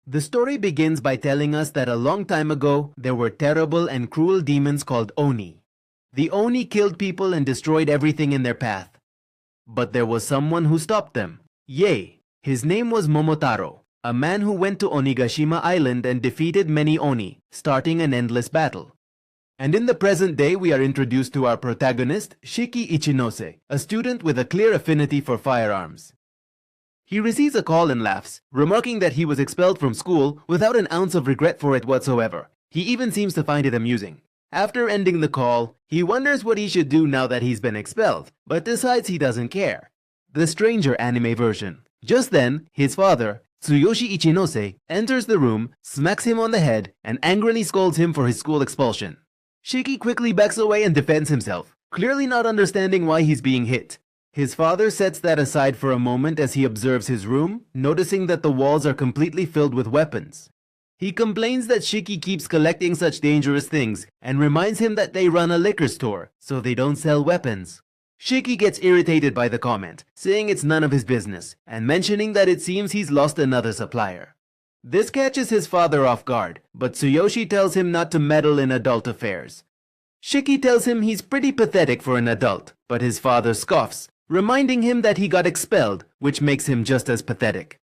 The story begins by telling us that a long time ago, there were terrible and cruel demons called Oni. The Oni killed people and destroyed everything in their path. But there was someone who stopped them. Yay! His name was Momotaro, a man who went to Onigashima Island and defeated many Oni, starting an endless battle. And in the present day, we are introduced to our protagonist, Shiki Ichinose, a student with a clear affinity for firearms. He receives a call and laughs, remarking that he was expelled from school without an ounce of regret for it whatsoever. He even seems to find it amusing. After ending the call, he wonders what he should do now that he's been expelled, but decides he doesn't care. The Stranger anime version. Just then, his father, Tsuyoshi Ichinose, enters the room, smacks him on the head, and angrily scolds him for his school expulsion. Shiki quickly backs away and defends himself, clearly not understanding why he's being hit. His father sets that aside for a moment as he observes his room, noticing that the walls are completely filled with weapons. He complains that Shiki keeps collecting such dangerous things and reminds him that they run a liquor store, so they don't sell weapons. Shiki gets irritated by the comment, saying it's none of his business, and mentioning that it seems he's lost another supplier. This catches his father off guard, but Tsuyoshi tells him not to meddle in adult affairs. Shiki tells him he's pretty pathetic for an adult, but his father scoffs, reminding him that he got expelled, which makes him just as pathetic.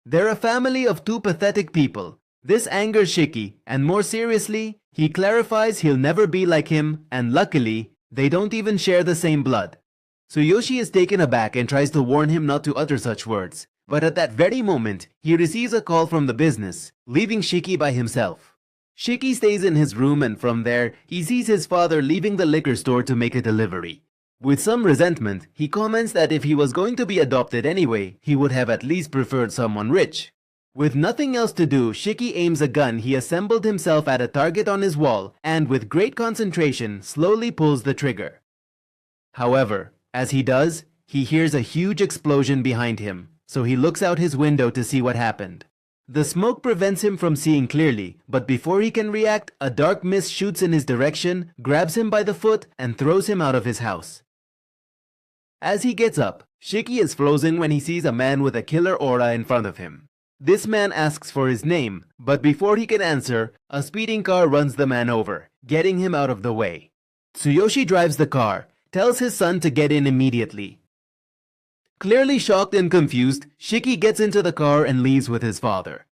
They're a family of two pathetic people. This angers Shiki, and more seriously, he clarifies he'll never be like him, and luckily, they don't even share the same blood. Tsuyoshi is taken aback and tries to warn him not to utter such words, but at that very moment, he receives a call from the business, leaving Shiki by himself. Shiki stays in his room and from there, he sees his father leaving the liquor store to make a delivery. With some resentment, he comments that if he was going to be adopted anyway, he would have at least preferred someone rich. With nothing else to do, Shiki aims a gun he assembled himself at a target on his wall and with great concentration slowly pulls the trigger. However, as he does, he hears a huge explosion behind him, so he looks out his window to see what happened. The smoke prevents him from seeing clearly, but before he can react, a dark mist shoots in his direction, grabs him by the foot, and throws him out of his house. As he gets up, Shiki is frozen when he sees a man with a killer aura in front of him. This man asks for his name, but before he can answer, a speeding car runs the man over, getting him out of the way. Tsuyoshi drives the car, tells his son to get in immediately. Clearly shocked and confused, Shiki gets into the car and leaves with his father.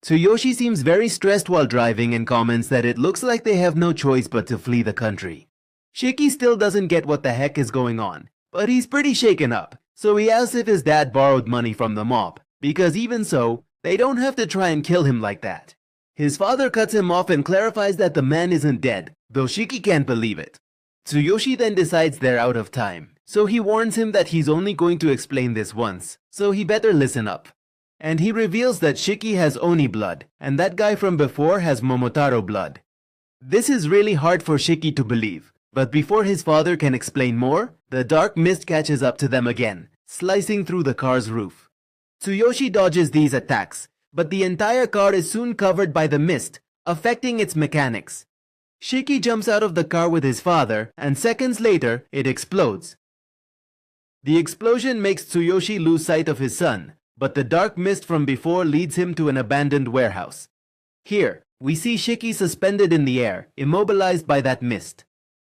Tsuyoshi seems very stressed while driving and comments that it looks like they have no choice but to flee the country. Shiki still doesn't get what the heck is going on, but he's pretty shaken up, so he asks if his dad borrowed money from the mob, because even so, they don't have to try and kill him like that. His father cuts him off and clarifies that the man isn't dead, though Shiki can't believe it. Tsuyoshi then decides they're out of time, so he warns him that he's only going to explain this once, so he better listen up. And he reveals that Shiki has Oni blood, and that guy from before has Momotaro blood. This is really hard for Shiki to believe, but before his father can explain more, the dark mist catches up to them again, slicing through the car's roof. Tsuyoshi dodges these attacks, but the entire car is soon covered by the mist, affecting its mechanics. Shiki jumps out of the car with his father, and seconds later, it explodes. The explosion makes Tsuyoshi lose sight of his son, but the dark mist from before leads him to an abandoned warehouse. Here, we see Shiki suspended in the air, immobilized by that mist.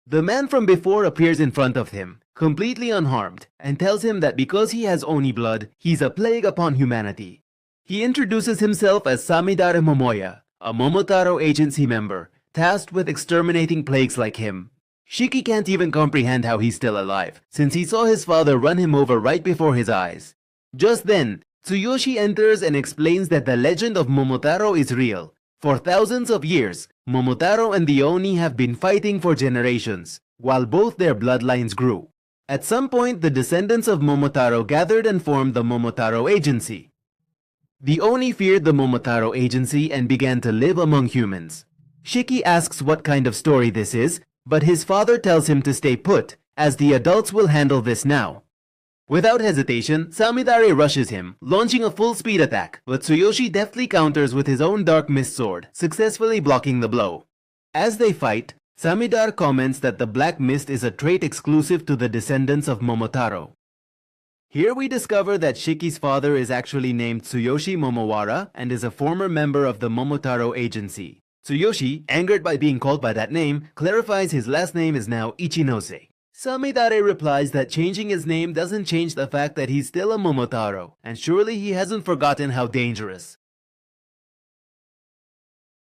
The man from before appears in front of him, completely unharmed, and tells him that because he has Oni blood, he's a plague upon humanity. He introduces himself as Samidare Momoya, a Momotaro agency member, tasked with exterminating plagues like him. Shiki can't even comprehend how he's still alive, since he saw his father run him over right before his eyes. Just then, Tsuyoshi enters and explains that the legend of Momotaro is real. For thousands of years, Momotaro and the Oni have been fighting for generations, while both their bloodlines grew. At some point, the descendants of Momotaro gathered and formed the Momotaro Agency. The Oni feared the Momotaro Agency and began to live among humans. Shiki asks what kind of story this is, but his father tells him to stay put, as the adults will handle this now. Without hesitation, Samidare rushes him, launching a full-speed attack, but Tsuyoshi deftly counters with his own dark mist sword, successfully blocking the blow. As they fight, Samidare comments that the black mist is a trait exclusive to the descendants of Momotaro. Here we discover that Shiki's father is actually named Tsuyoshi Momowara and is a former member of the Momotaro Agency. Tsuyoshi, angered by being called by that name, clarifies his last name is now Ichinose. Samidare replies that changing his name doesn't change the fact that he's still a Momotaro, and surely he hasn't forgotten how dangerous.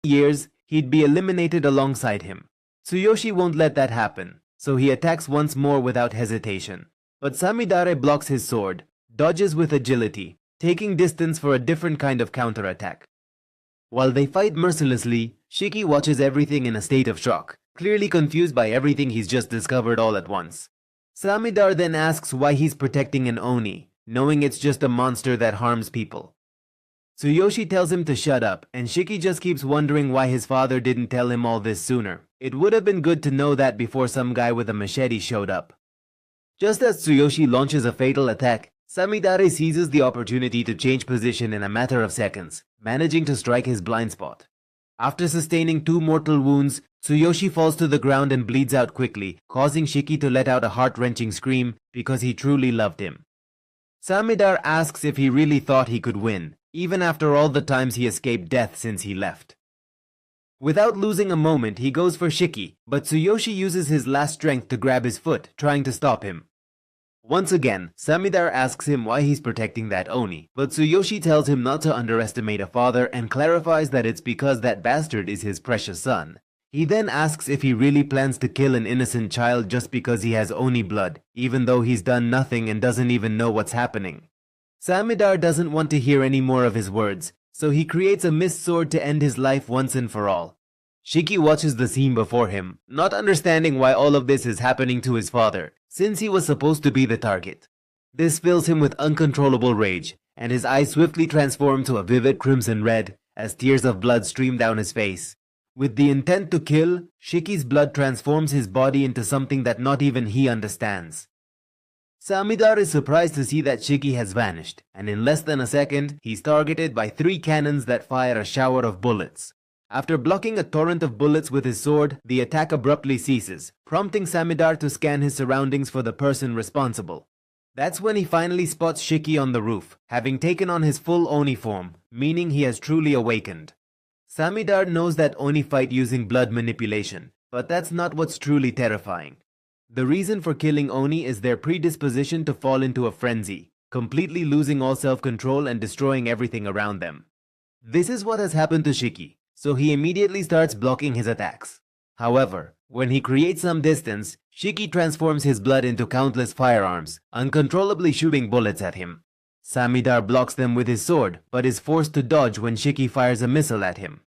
Years, he'd be eliminated alongside him. Tsuyoshi won't let that happen, so he attacks once more without hesitation. But Samidare blocks his sword, dodges with agility, taking distance for a different kind of counterattack. While they fight mercilessly, Shiki watches everything in a state of shock, clearly confused by everything he's just discovered all at once. Samidare then asks why he's protecting an Oni, knowing it's just a monster that harms people. Tsuyoshi tells him to shut up, and Shiki just keeps wondering why his father didn't tell him all this sooner. It would have been good to know that before some guy with a machete showed up. Just as Tsuyoshi launches a fatal attack, Samidare seizes the opportunity to change position in a matter of seconds, managing to strike his blind spot. After sustaining 2 mortal wounds, Tsuyoshi falls to the ground and bleeds out quickly, causing Shiki to let out a heart-wrenching scream because he truly loved him. Samidare asks if he really thought he could win, even after all the times he escaped death since he left. Without losing a moment, he goes for Shiki, but Tsuyoshi uses his last strength to grab his foot, trying to stop him. Once again, Samidare asks him why he's protecting that Oni, but Tsuyoshi tells him not to underestimate a father and clarifies that it's because that bastard is his precious son. He then asks if he really plans to kill an innocent child just because he has Oni blood, even though he's done nothing and doesn't even know what's happening. Samidare doesn't want to hear any more of his words, so he creates a mist sword to end his life once and for all. Shiki watches the scene before him, not understanding why all of this is happening to his father, since he was supposed to be the target. This fills him with uncontrollable rage, and his eyes swiftly transform to a vivid crimson red as tears of blood stream down his face. With the intent to kill, Shiki's blood transforms his body into something that not even he understands. Samidare is surprised to see that Shiki has vanished, and in less than a second, he's targeted by 3 cannons that fire a shower of bullets. After blocking a torrent of bullets with his sword, the attack abruptly ceases, prompting Samidare to scan his surroundings for the person responsible. That's when he finally spots Shiki on the roof, having taken on his full Oni form, meaning he has truly awakened. Samidare knows that Oni fight using blood manipulation, but that's not what's truly terrifying. The reason for killing Oni is their predisposition to fall into a frenzy, completely losing all self-control and destroying everything around them. This is what has happened to Shiki, so he immediately starts blocking his attacks. However, when he creates some distance, Shiki transforms his blood into countless firearms, uncontrollably shooting bullets at him. Samidare blocks them with his sword, but is forced to dodge when Shiki fires a missile at him.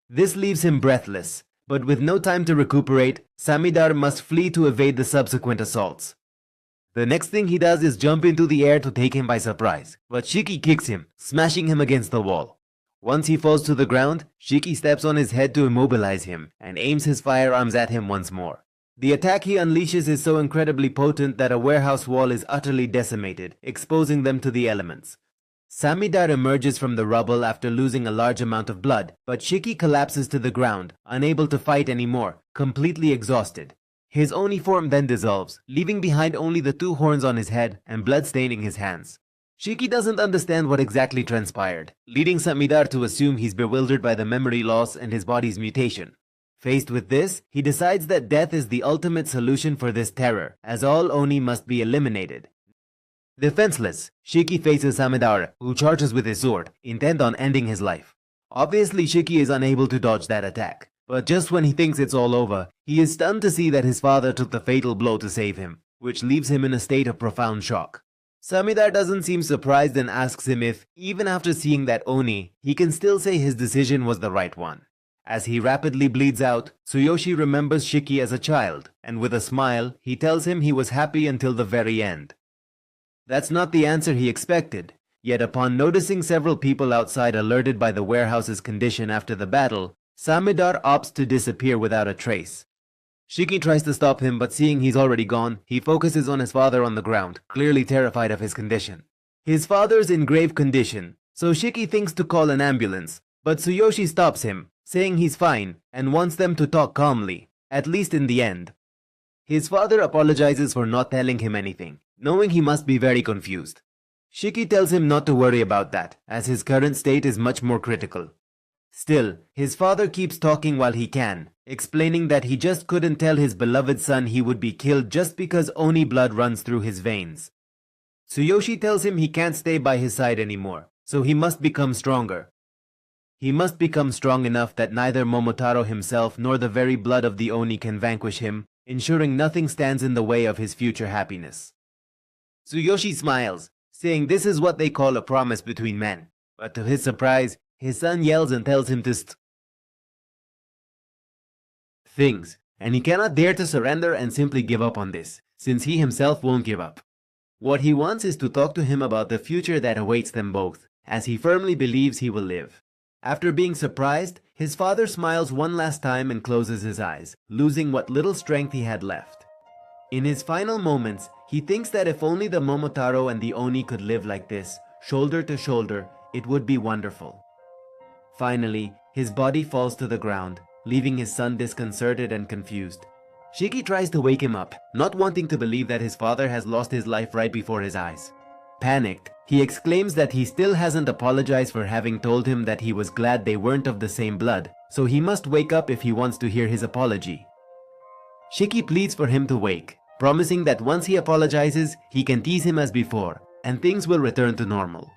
This leaves him breathless, but with no time to recuperate, Samidare must flee to evade the subsequent assaults. The next thing he does is jump into the air to take him by surprise, but Shiki kicks him, smashing him against the wall. Once he falls to the ground, Shiki steps on his head to immobilize him and aims his firearms at him once more. The attack he unleashes is so incredibly potent that a warehouse wall is utterly decimated, exposing them to the elements. Samidare emerges from the rubble after losing a large amount of blood, but Shiki collapses to the ground, unable to fight anymore, completely exhausted. His Oni form then dissolves, leaving behind only the 2 horns on his head and blood staining his hands. Shiki doesn't understand what exactly transpired, leading Samidare to assume he's bewildered by the memory loss and his body's mutation. Faced with this, he decides that death is the ultimate solution for this terror, as all Oni must be eliminated. Defenseless, Shiki faces Samidare, who charges with his sword, intent on ending his life. Obviously, Shiki is unable to dodge that attack, but just when he thinks it's all over, he is stunned to see that his father took the fatal blow to save him, which leaves him in a state of profound shock. Samidare doesn't seem surprised and asks him if, even after seeing that Oni, he can still say his decision was the right one. As he rapidly bleeds out, Tsuyoshi remembers Shiki as a child, and with a smile, he tells him he was happy until the very end. That's not the answer he expected, yet upon noticing several people outside alerted by the warehouse's condition after the battle, Samidare opts to disappear without a trace. Shiki tries to stop him, but seeing he's already gone, he focuses on his father on the ground, clearly terrified of his condition. His father's in grave condition, so Shiki thinks to call an ambulance, but Tsuyoshi stops him, saying he's fine and wants them to talk calmly, at least in the end. His father apologizes for not telling him anything, knowing he must be very confused. Shiki tells him not to worry about that, as his current state is much more critical. Still, his father keeps talking while he can, explaining that he just couldn't tell his beloved son he would be killed just because Oni blood runs through his veins. Tsuyoshi tells him he can't stay by his side anymore, so he must become stronger. He must become strong enough that neither Momotaro himself nor the very blood of the Oni can vanquish him, ensuring nothing stands in the way of his future happiness. Tsuyoshi smiles, saying this is what they call a promise between men. But to his surprise, his son yells and tells him to things, and he cannot dare to surrender and simply give up on this, since he himself won't give up. What he wants is to talk to him about the future that awaits them both, as he firmly believes he will live. After being surprised, his father smiles one last time and closes his eyes, losing what little strength he had left. In his final moments, he thinks that if only the Momotaro and the Oni could live like this, shoulder to shoulder, it would be wonderful. Finally, his body falls to the ground, leaving his son disconcerted and confused. Shiki tries to wake him up, not wanting to believe that his father has lost his life right before his eyes. Panicked, he exclaims that he still hasn't apologized for having told him that he was glad they weren't of the same blood, so he must wake up if he wants to hear his apology. Shiki pleads for him to wake, promising that once he apologizes, he can tease him as before, and things will return to normal.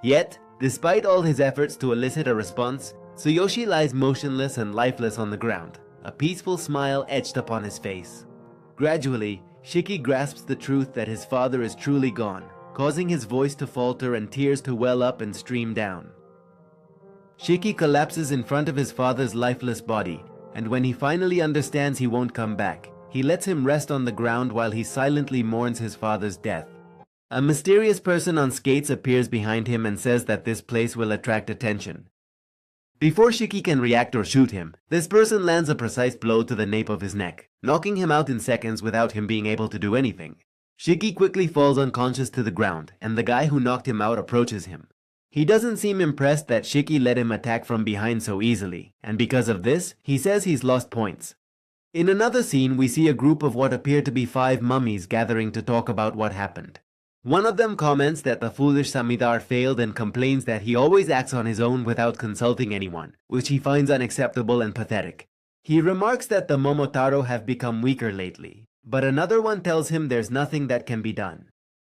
Yet, despite all his efforts to elicit a response, Tsuyoshi lies motionless and lifeless on the ground, a peaceful smile etched upon his face. Gradually, Shiki grasps the truth that his father is truly gone, causing his voice to falter and tears to well up and stream down. Shiki collapses in front of his father's lifeless body, and when he finally understands he won't come back, he lets him rest on the ground while he silently mourns his father's death. A mysterious person on skates appears behind him and says that this place will attract attention. Before Shiki can react or shoot him, this person lands a precise blow to the nape of his neck, knocking him out in seconds without him being able to do anything. Shiki quickly falls unconscious to the ground, and the guy who knocked him out approaches him. He doesn't seem impressed that Shiki let him attack from behind so easily, and because of this, he says he's lost points. In another scene, we see a group of what appear to be 5 mummies gathering to talk about what happened. One of them comments that the foolish Samidar failed and complains that he always acts on his own without consulting anyone, which he finds unacceptable and pathetic. He remarks that the Momotaro have become weaker lately, but another one tells him there's nothing that can be done.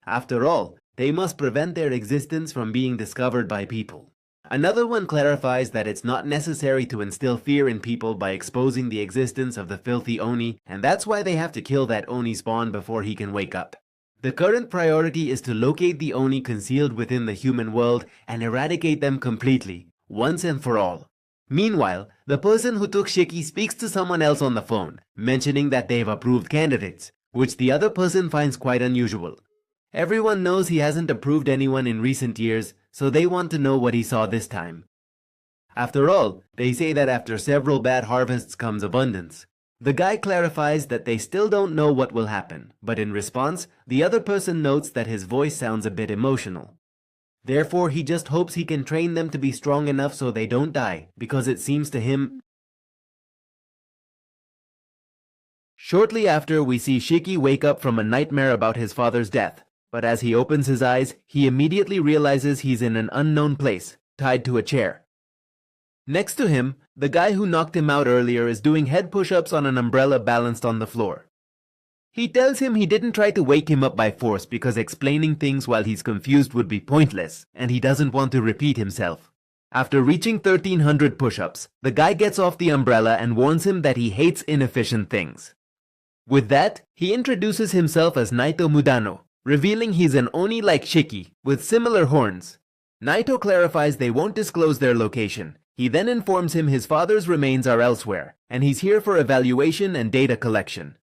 After all, they must prevent their existence from being discovered by people. Another one clarifies that it's not necessary to instill fear in people by exposing the existence of the filthy Oni, and that's why they have to kill that Oni spawn before he can wake up. The current priority is to locate the Oni concealed within the human world and eradicate them completely, once and for all. Meanwhile, the person who took Shiki speaks to someone else on the phone, mentioning that they've approved candidates, which the other person finds quite unusual. Everyone knows he hasn't approved anyone in recent years, so they want to know what he saw this time. After all, they say that after several bad harvests comes abundance. The guy clarifies that they still don't know what will happen, but in response, the other person notes that his voice sounds a bit emotional. Therefore, he just hopes he can train them to be strong enough so they don't die, because it seems to him. Shortly after, we see Shiki wake up from a nightmare about his father's death. But as he opens his eyes, he immediately realizes he's in an unknown place, tied to a chair. Next to him, the guy who knocked him out earlier is doing head push-ups on an umbrella balanced on the floor. He tells him he didn't try to wake him up by force because explaining things while he's confused would be pointless, and he doesn't want to repeat himself. After reaching 1300 push-ups, the guy gets off the umbrella and warns him that he hates inefficient things. With that, he introduces himself as Naito Mudano, revealing he's an Oni like Shiki, with similar horns. Naito clarifies they won't disclose their location. He then informs him his father's remains are elsewhere, and he's here for evaluation and data collection.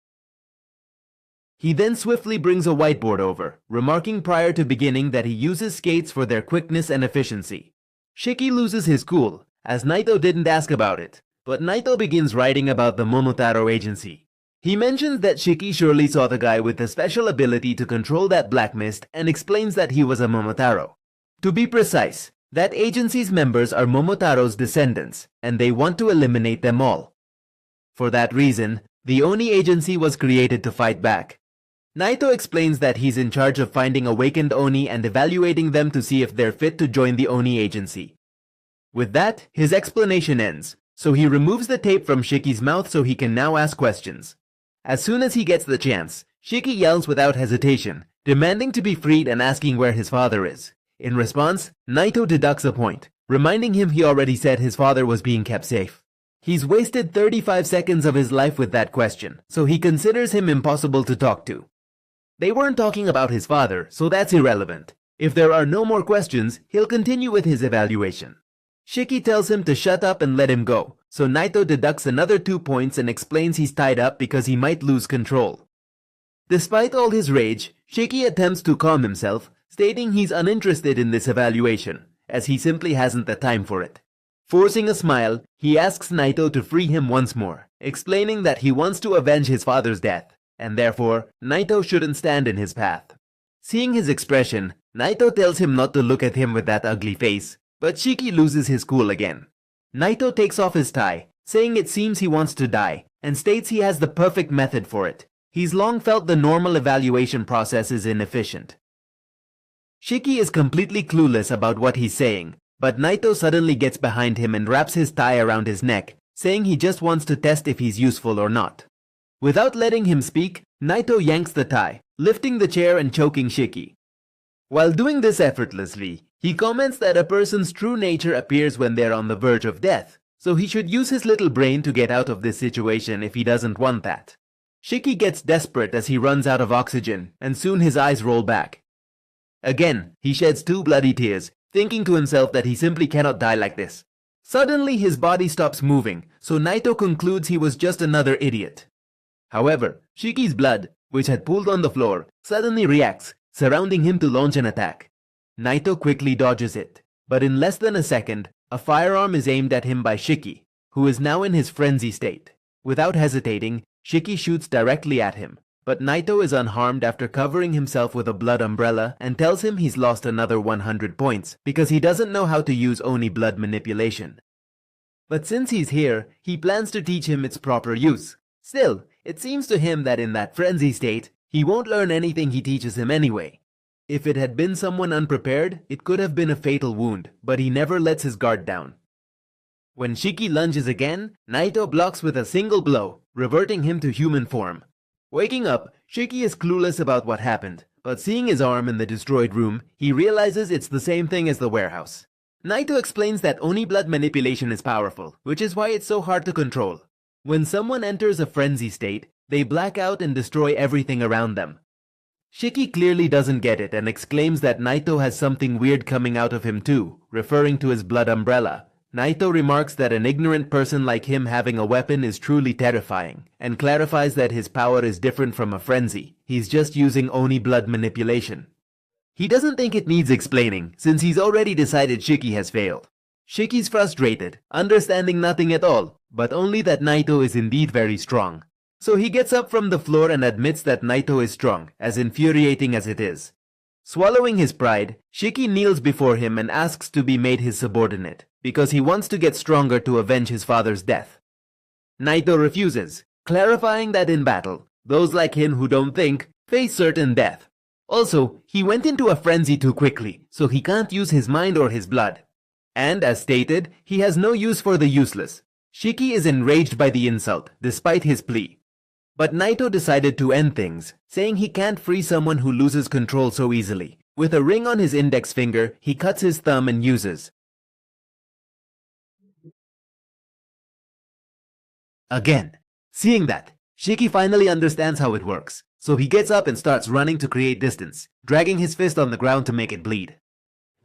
He then swiftly brings a whiteboard over, remarking prior to beginning that he uses skates for their quickness and efficiency. Shiki loses his cool, as Naito didn't ask about it, but Naito begins writing about the Momotaro agency. He mentions that Shiki surely saw the guy with the special ability to control that black mist and explains that he was a Momotaro. To be precise, that agency's members are Momotaro's descendants, and they want to eliminate them all. For that reason, the Oni agency was created to fight back. Naito explains that he's in charge of finding awakened Oni and evaluating them to see if they're fit to join the Oni agency. With that, his explanation ends, so he removes the tape from Shiki's mouth so he can now ask questions. As soon as he gets the chance, Shiki yells without hesitation, demanding to be freed and asking where his father is. In response, Naito deducts a point, reminding him he already said his father was being kept safe. He's wasted 35 seconds of his life with that question, so he considers him impossible to talk to. They weren't talking about his father, so that's irrelevant. If there are no more questions, he'll continue with his evaluation. Shiki tells him to shut up and let him go, so Naito deducts another 2 points and explains he's tied up because he might lose control. Despite all his rage, Shiki attempts to calm himself, stating he's uninterested in this evaluation, as he simply hasn't the time for it. Forcing a smile, he asks Naito to free him once more, explaining that he wants to avenge his father's death, and therefore, Naito shouldn't stand in his path. Seeing his expression, Naito tells him not to look at him with that ugly face, but Shiki loses his cool again. Naito takes off his tie, saying it seems he wants to die, and states he has the perfect method for it. He's long felt the normal evaluation process is inefficient. Shiki is completely clueless about what he's saying, but Naito suddenly gets behind him and wraps his tie around his neck, saying he just wants to test if he's useful or not. Without letting him speak, Naito yanks the tie, lifting the chair and choking Shiki. While doing this effortlessly, he comments that a person's true nature appears when they're on the verge of death, so he should use his little brain to get out of this situation if he doesn't want that. Shiki gets desperate as he runs out of oxygen, and soon his eyes roll back. Again, he sheds 2 bloody tears, thinking to himself that he simply cannot die like this. Suddenly his body stops moving, so Naito concludes he was just another idiot. However, Shiki's blood, which had pooled on the floor, suddenly reacts, surrounding him to launch an attack. Naito quickly dodges it, but in less than a second, a firearm is aimed at him by Shiki, who is now in his frenzy state. Without hesitating, Shiki shoots directly at him, but Naito is unharmed after covering himself with a blood umbrella and tells him he's lost another 100 points because he doesn't know how to use Oni blood manipulation. But since he's here, he plans to teach him its proper use. Still, it seems to him that in that frenzy state, he won't learn anything he teaches him anyway. If it had been someone unprepared, it could have been a fatal wound, but he never lets his guard down. When Shiki lunges again, Naito blocks with a single blow, reverting him to human form. Waking up, Shiki is clueless about what happened, but seeing his arm in the destroyed room, he realizes it's the same thing as the warehouse. Naito explains that Oni blood manipulation is powerful, which is why it's so hard to control. When someone enters a frenzy state, they black out and destroy everything around them. Shiki clearly doesn't get it and exclaims that Naito has something weird coming out of him too, referring to his blood umbrella. Naito remarks that an ignorant person like him having a weapon is truly terrifying, and clarifies that his power is different from a frenzy. He's just using Oni blood manipulation. He doesn't think it needs explaining, since he's already decided Shiki has failed. Shiki's frustrated, understanding nothing at all, but only that Naito is indeed very strong. So he gets up from the floor and admits that Naito is strong, as infuriating as it is. Swallowing his pride, Shiki kneels before him and asks to be made his subordinate, because he wants to get stronger to avenge his father's death. Naito refuses, clarifying that in battle, those like him who don't think face certain death. Also, he went into a frenzy too quickly, so he can't use his mind or his blood. And as stated, he has no use for the useless. Shiki is enraged by the insult, despite his plea. But Naito decided to end things, saying he can't free someone who loses control so easily. With a ring on his index finger, he cuts his thumb and uses. Again. Seeing that, Shiki finally understands how it works, so he gets up and starts running to create distance, dragging his fist on the ground to make it bleed.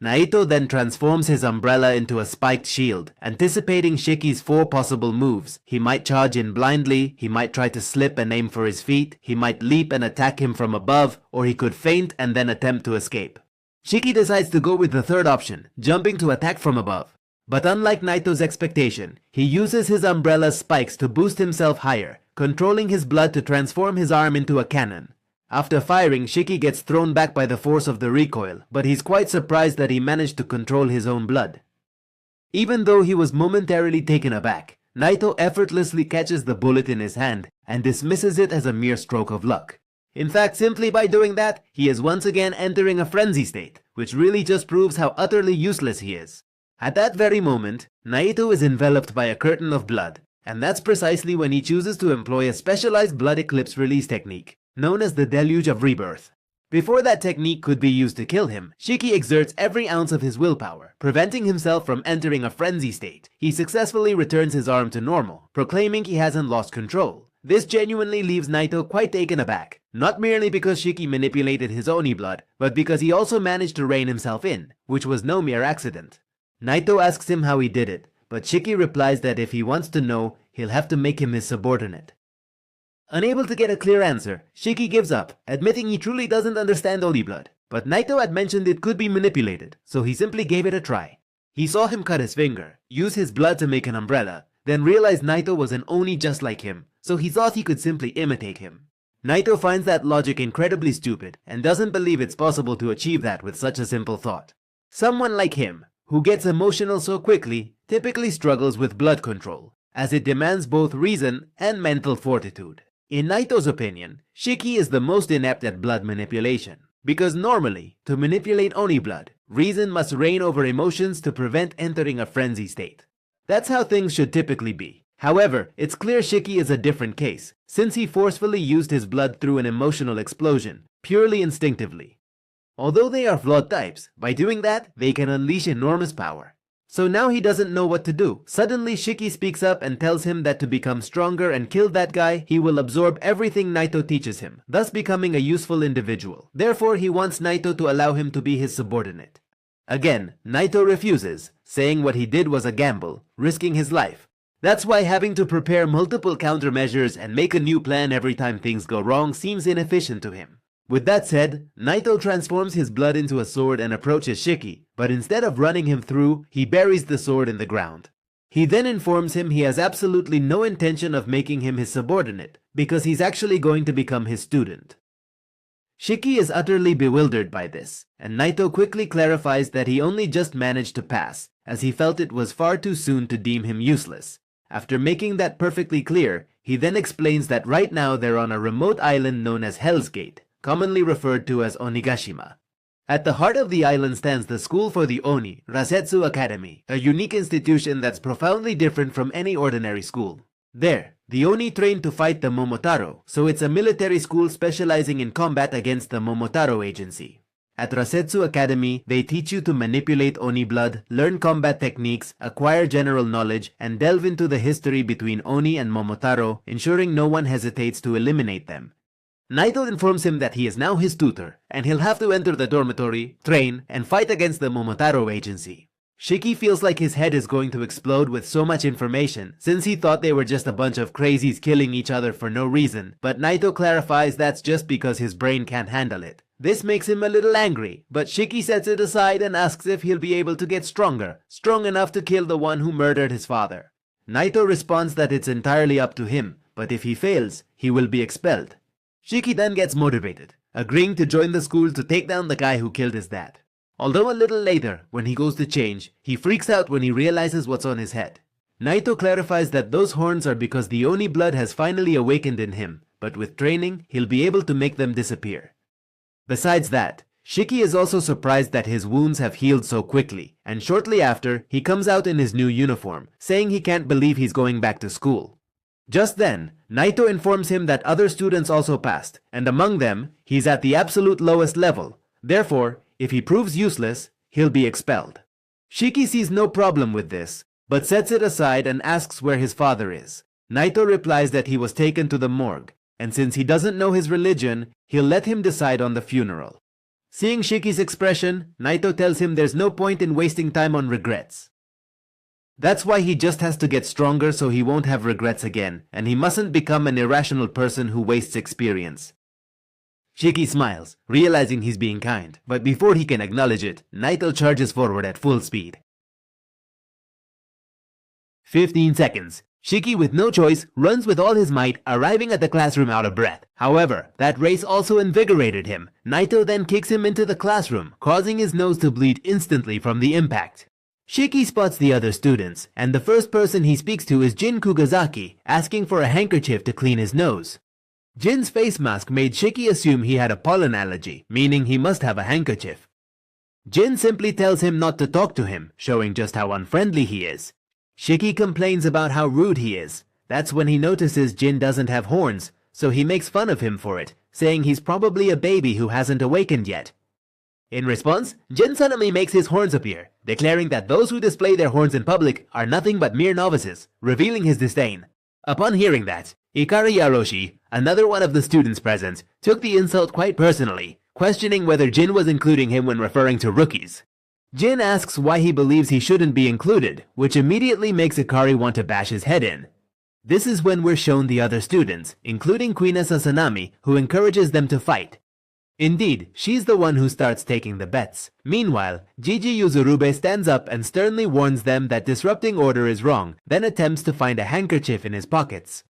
Naito then transforms his umbrella into a spiked shield, anticipating Shiki's 4 possible moves. He might charge in blindly, he might try to slip and aim for his feet, he might leap and attack him from above, or he could feint and then attempt to escape. Shiki decides to go with the third option, jumping to attack from above. But unlike Naito's expectation, he uses his umbrella's spikes to boost himself higher, controlling his blood to transform his arm into a cannon. After firing, Shiki gets thrown back by the force of the recoil, but he's quite surprised that he managed to control his own blood. Even though he was momentarily taken aback, Naito effortlessly catches the bullet in his hand and dismisses it as a mere stroke of luck. In fact, simply by doing that, he is once again entering a frenzy state, which really just proves how utterly useless he is. At that very moment, Naito is enveloped by a curtain of blood, and that's precisely when he chooses to employ a specialized blood eclipse release technique, known as the Deluge of Rebirth. Before that technique could be used to kill him, Shiki exerts every ounce of his willpower, preventing himself from entering a frenzy state. He successfully returns his arm to normal, proclaiming he hasn't lost control. This genuinely leaves Naito quite taken aback, not merely because Shiki manipulated his Oni blood, but because he also managed to rein himself in, which was no mere accident. Naito asks him how he did it, but Shiki replies that if he wants to know, he'll have to make him his subordinate. Unable to get a clear answer, Shiki gives up, admitting he truly doesn't understand Oni blood. But Naito had mentioned it could be manipulated, so he simply gave it a try. He saw him cut his finger, use his blood to make an umbrella, then realized Naito was an Oni just like him, so he thought he could simply imitate him. Naito finds that logic incredibly stupid and doesn't believe it's possible to achieve that with such a simple thought. Someone like him, who gets emotional so quickly, typically struggles with blood control, as it demands both reason and mental fortitude. In Naito's opinion, Shiki is the most inept at blood manipulation, because normally, to manipulate Oni blood, reason must reign over emotions to prevent entering a frenzy state. That's how things should typically be. However, it's clear Shiki is a different case, since he forcefully used his blood through an emotional explosion, purely instinctively. Although they are flawed types, by doing that, they can unleash enormous power. So now he doesn't know what to do. Suddenly Shiki speaks up and tells him that to become stronger and kill that guy, he will absorb everything Naito teaches him, thus becoming a useful individual. Therefore, he wants Naito to allow him to be his subordinate. Again, Naito refuses, saying what he did was a gamble, risking his life. That's why having to prepare multiple countermeasures and make a new plan every time things go wrong seems inefficient to him. With that said, Naito transforms his blood into a sword and approaches Shiki, but instead of running him through, he buries the sword in the ground. He then informs him he has absolutely no intention of making him his subordinate, because he's actually going to become his student. Shiki is utterly bewildered by this, and Naito quickly clarifies that he only just managed to pass, as he felt it was far too soon to deem him useless. After making that perfectly clear, he then explains that right now they're on a remote island known as Hell's Gate, commonly referred to as Onigashima. At the heart of the island stands the school for the Oni, Rasetsu Academy, a unique institution that's profoundly different from any ordinary school. There, the Oni train to fight the Momotaro, so it's a military school specializing in combat against the Momotaro agency. At Rasetsu Academy, they teach you to manipulate Oni blood, learn combat techniques, acquire general knowledge, and delve into the history between Oni and Momotaro, ensuring no one hesitates to eliminate them. Naito informs him that he is now his tutor, and he'll have to enter the dormitory, train, and fight against the Momotaro agency. Shiki feels like his head is going to explode with so much information, since he thought they were just a bunch of crazies killing each other for no reason, but Naito clarifies that's just because his brain can't handle it. This makes him a little angry, but Shiki sets it aside and asks if he'll be able to get stronger, strong enough to kill the one who murdered his father. Naito responds that it's entirely up to him, but if he fails, he will be expelled. Shiki then gets motivated, agreeing to join the school to take down the guy who killed his dad. Although a little later, when he goes to change, he freaks out when he realizes what's on his head. Naito clarifies that those horns are because the Oni blood has finally awakened in him, but with training, he'll be able to make them disappear. Besides that, Shiki is also surprised that his wounds have healed so quickly, and shortly after, he comes out in his new uniform, saying he can't believe he's going back to school. Just then, Naito informs him that other students also passed, and among them, he's at the absolute lowest level. Therefore, if he proves useless, he'll be expelled. Shiki sees no problem with this, but sets it aside and asks where his father is. Naito replies that he was taken to the morgue, and since he doesn't know his religion, he'll let him decide on the funeral. Seeing Shiki's expression, Naito tells him there's no point in wasting time on regrets. That's why he just has to get stronger so he won't have regrets again, and he mustn't become an irrational person who wastes experience. Shiki smiles, realizing he's being kind, but before he can acknowledge it, Naito charges forward at full speed. 15 seconds. Shiki, with no choice, runs with all his might, arriving at the classroom out of breath. However, that race also invigorated him. Naito then kicks him into the classroom, causing his nose to bleed instantly from the impact. Shiki spots the other students, and the first person he speaks to is Jin Kugazaki, asking for a handkerchief to clean his nose. Jin's face mask made Shiki assume he had a pollen allergy, meaning he must have a handkerchief. Jin simply tells him not to talk to him, showing just how unfriendly he is. Shiki complains about how rude he is. That's when he notices Jin doesn't have horns, so he makes fun of him for it, saying he's probably a baby who hasn't awakened yet. In response, Jin suddenly makes his horns appear, declaring that those who display their horns in public are nothing but mere novices, revealing his disdain. Upon hearing that, Ikari Yaroshi, another one of the students present, took the insult quite personally, questioning whether Jin was including him when referring to rookies. Jin asks why he believes he shouldn't be included, which immediately makes Ikari want to bash his head in. This is when we're shown the other students, including Queen Sasanami, who encourages them to fight. Indeed, she's the one who starts taking the bets. Meanwhile, Jiji Yuzurube stands up and sternly warns them that disrupting order is wrong, then attempts to find a handkerchief in his pockets.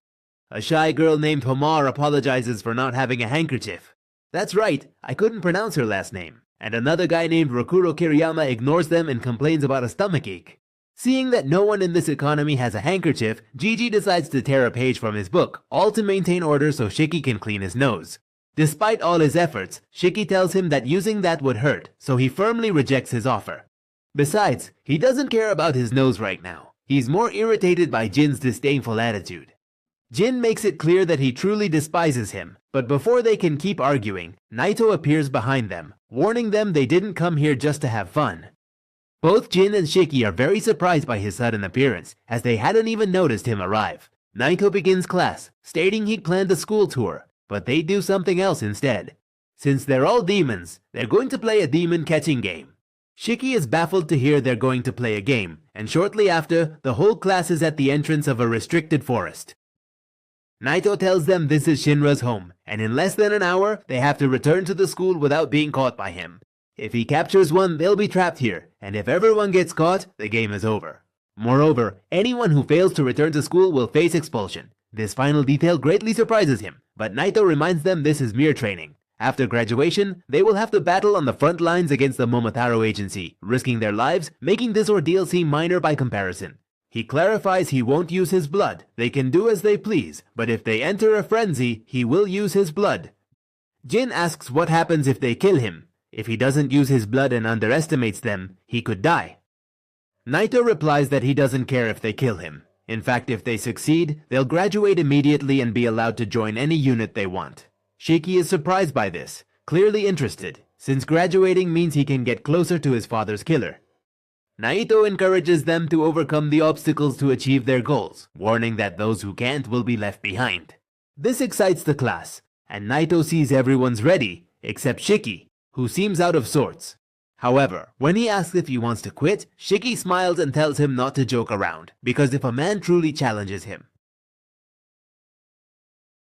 A shy girl named Homar apologizes for not having a handkerchief. That's right, I couldn't pronounce her last name. And another guy named Rokuro Kiriyama ignores them and complains about a stomachache. Seeing that no one in this economy has a handkerchief, Jiji decides to tear a page from his book, all to maintain order so Shiki can clean his nose. Despite all his efforts, Shiki tells him that using that would hurt, so he firmly rejects his offer. Besides, he doesn't care about his nose right now. He's more irritated by Jin's disdainful attitude. Jin makes it clear that he truly despises him, but before they can keep arguing, Naito appears behind them, warning them they didn't come here just to have fun. Both Jin and Shiki are very surprised by his sudden appearance, as they hadn't even noticed him arrive. Naito begins class, stating he'd planned a school tour, but they do something else instead. Since they're all demons, they're going to play a demon catching game. Shiki is baffled to hear they're going to play a game, and shortly after, the whole class is at the entrance of a restricted forest. Naito tells them this is Shinra's home, and in less than an hour, they have to return to the school without being caught by him. If he captures one, they'll be trapped here, and if everyone gets caught, the game is over. Moreover, anyone who fails to return to school will face expulsion. This final detail greatly surprises him, but Naito reminds them this is mere training. After graduation, they will have to battle on the front lines against the Momotaro Agency, risking their lives, making this ordeal seem minor by comparison. He clarifies he won't use his blood. They can do as they please, but if they enter a frenzy, he will use his blood. Jin asks what happens if they kill him. If he doesn't use his blood and underestimates them, he could die. Naito replies that he doesn't care if they kill him. In fact, if they succeed, they'll graduate immediately and be allowed to join any unit they want. Shiki is surprised by this, clearly interested, since graduating means he can get closer to his father's killer. Naito encourages them to overcome the obstacles to achieve their goals, warning that those who can't will be left behind. This excites the class, and Naito sees everyone's ready, except Shiki, who seems out of sorts. However, when he asks if he wants to quit, Shiki smiles and tells him not to joke around, because if a man truly challenges him,